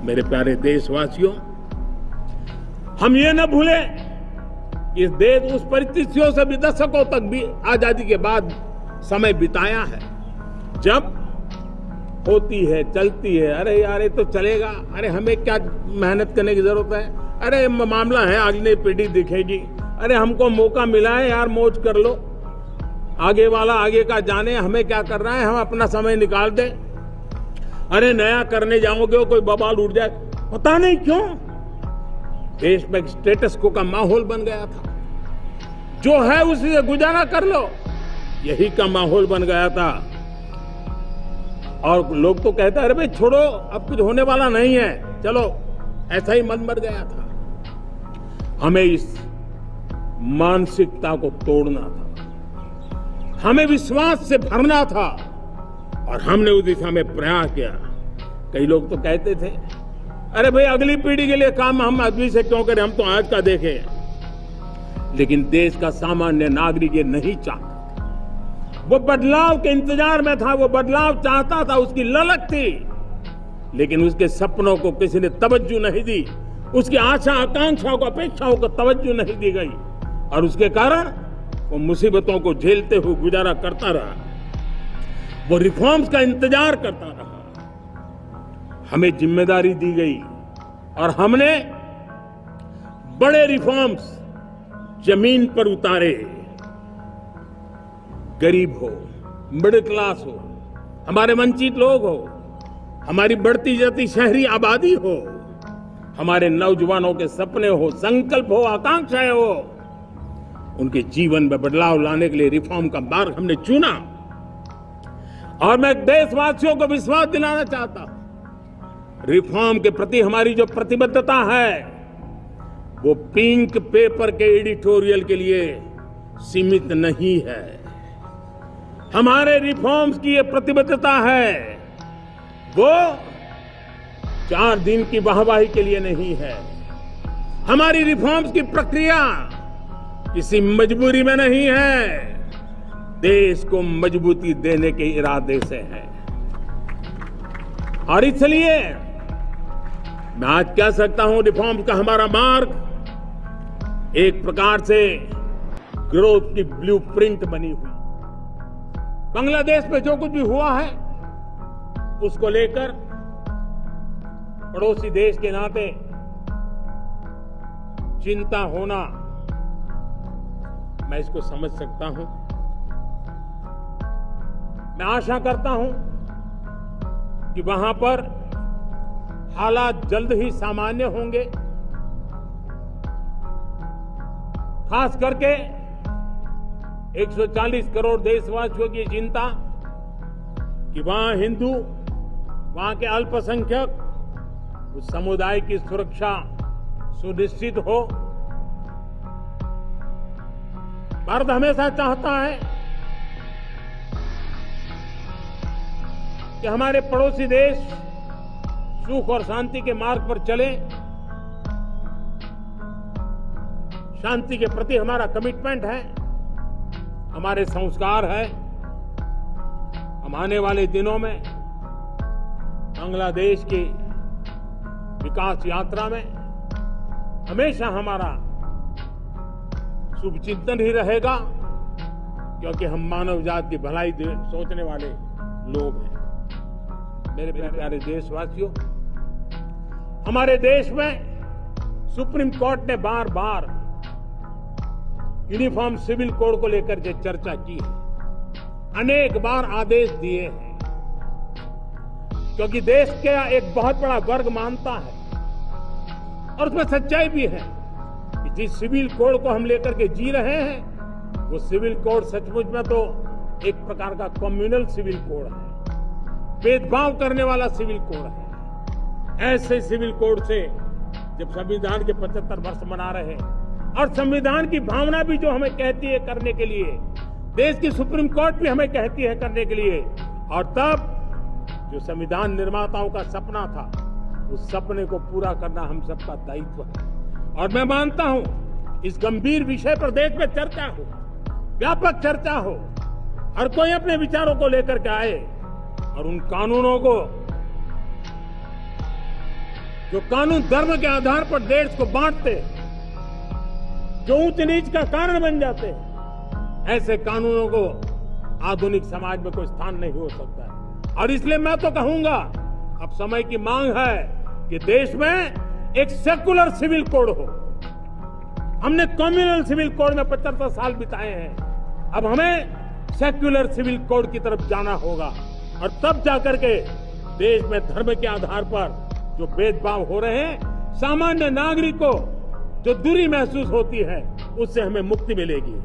मेरे प्यारे देशवासियों, हम ये न भूलें कि इस देश उस परिस्थितियों से भी दशकों तक भी आजादी के बाद समय बिताया है जब होती है, चलती है, अरे यार ये तो चलेगा, अरे हमें क्या मेहनत करने की जरूरत है, अरे मामला है अगली पीढ़ी दिखेगी, अरे हमको मौका मिला है यार मौज कर लो, आगे वाला आगे का जाने, हमें क्या कर रहा है, हम अपना समय निकाल दें, अरे नया करने जाओगे कोई बवाल उठ जाए, पता नहीं क्यों देश में स्टेटस को का माहौल बन गया था, जो है उसी से गुजारा कर लो, यही का माहौल बन गया था। और लोग तो कहते हैं अरे भाई छोड़ो अब कुछ होने वाला नहीं है, चलो, ऐसा ही मन बन गया था। हमें इस मानसिकता को तोड़ना था, हमें विश्वास से भरना था और हमने उस दिशा में प्रयास किया। कई लोग तो कहते थे अरे भाई अगली पीढ़ी के लिए काम हम आदमी से क्यों करें, हम तो आज का देखें। लेकिन देश का सामान्य नागरिक ये नहीं चाहता, वो बदलाव के इंतजार में था, वो बदलाव चाहता था, उसकी ललक थी, लेकिन उसके सपनों को किसी ने तवज्जो नहीं दी, उसकी आशा आकांक्षाओं को अपेक्षाओं को तवज्जो नहीं दी गई और उसके कारण वो मुसीबतों को झेलते हुए गुजारा करता रहा, वो रिफॉर्म्स का इंतजार करता रहा। हमें जिम्मेदारी दी गई और हमने बड़े रिफॉर्म्स जमीन पर उतारे। गरीब हो, मिडिल क्लास हो, हमारे वंचित लोग हो, हमारी बढ़ती जाती शहरी आबादी हो, हमारे नौजवानों के सपने हो, संकल्प हो, आकांक्षाएं हो, उनके जीवन में बदलाव लाने के लिए रिफॉर्म का मार्ग हमने चुना। और मैं देशवासियों को विश्वास दिलाना चाहता हूं, रिफॉर्म के प्रति हमारी जो प्रतिबद्धता है वो पिंक पेपर के एडिटोरियल के लिए सीमित नहीं है। हमारे रिफॉर्म्स की ये प्रतिबद्धता है वो 4 दिन की वाहवाही के लिए नहीं है। हमारी रिफॉर्म्स की प्रक्रिया किसी मजबूरी में नहीं है, देश को मजबूती देने के इरादे से है। और इसलिए मैं आज कह सकता हूं रिफॉर्म का हमारा मार्ग एक प्रकार से ग्रोथ की ब्लूप्रिंट बनी हुई। बांग्लादेश में जो कुछ भी हुआ है उसको लेकर पड़ोसी देश के नाते चिंता होना, मैं इसको समझ सकता हूं। मैं आशा करता हूं कि वहां पर हालात जल्द ही सामान्य होंगे, खास करके 140 करोड़ देशवासियों की चिंता कि वहां हिंदू, वहां के अल्पसंख्यक, उस समुदाय की सुरक्षा सुनिश्चित हो। भारत हमेशा चाहता है कि हमारे पड़ोसी देश सुख और शांति के मार्ग पर चले। शांति के प्रति हमारा कमिटमेंट है, हमारे संस्कार है। हम आने वाले दिनों में बांग्लादेश की विकास यात्रा में हमेशा हमारा शुभचिंतन ही रहेगा, क्योंकि हम मानव जाति की भलाई सोचने वाले लोग हैं। मेरे प्यारे देशवासियों, हमारे देश में सुप्रीम कोर्ट ने बार बार यूनिफॉर्म सिविल कोड को लेकर के चर्चा की है, अनेक बार आदेश दिए हैं, क्योंकि देश का एक बहुत बड़ा वर्ग मानता है और उसमें सच्चाई भी है कि जिस सिविल कोड को हम लेकर के जी रहे हैं वो सिविल कोड सचमुच में तो एक प्रकार का कम्युनल सिविल कोड है, भेदभाव करने वाला सिविल कोड है। ऐसे सिविल कोड से जब संविधान के 75 वर्ष मना रहे हैं और संविधान की भावना भी जो हमें कहती है करने के लिए, देश की सुप्रीम कोर्ट भी हमें कहती है करने के लिए, और तब जो संविधान निर्माताओं का सपना था उस सपने को पूरा करना हम सबका दायित्व है। और मैं मानता हूं इस गंभीर विषय पर देश में चर्चा हो, व्यापक चर्चा हो, हर कोई अपने विचारों को लेकर के आए और उन कानूनों को जो कानून धर्म के आधार पर देश को बांटते, जो ऊंच नीच का कारण बन जाते, ऐसे कानूनों को आधुनिक समाज में कोई स्थान नहीं हो सकता है। और इसलिए मैं तो कहूंगा, अब समय की मांग है कि देश में एक सेकुलर सिविल कोड हो। हमने कम्युनल सिविल कोड में 75 साल बिताए हैं, अब हमें सेक्युलर सिविल कोड की तरफ जाना होगा और तब जाकर के देश में धर्म के आधार पर जो भेदभाव हो रहे हैं, सामान्य नागरिक को जो दूरी महसूस होती है, उससे हमें मुक्ति मिलेगी।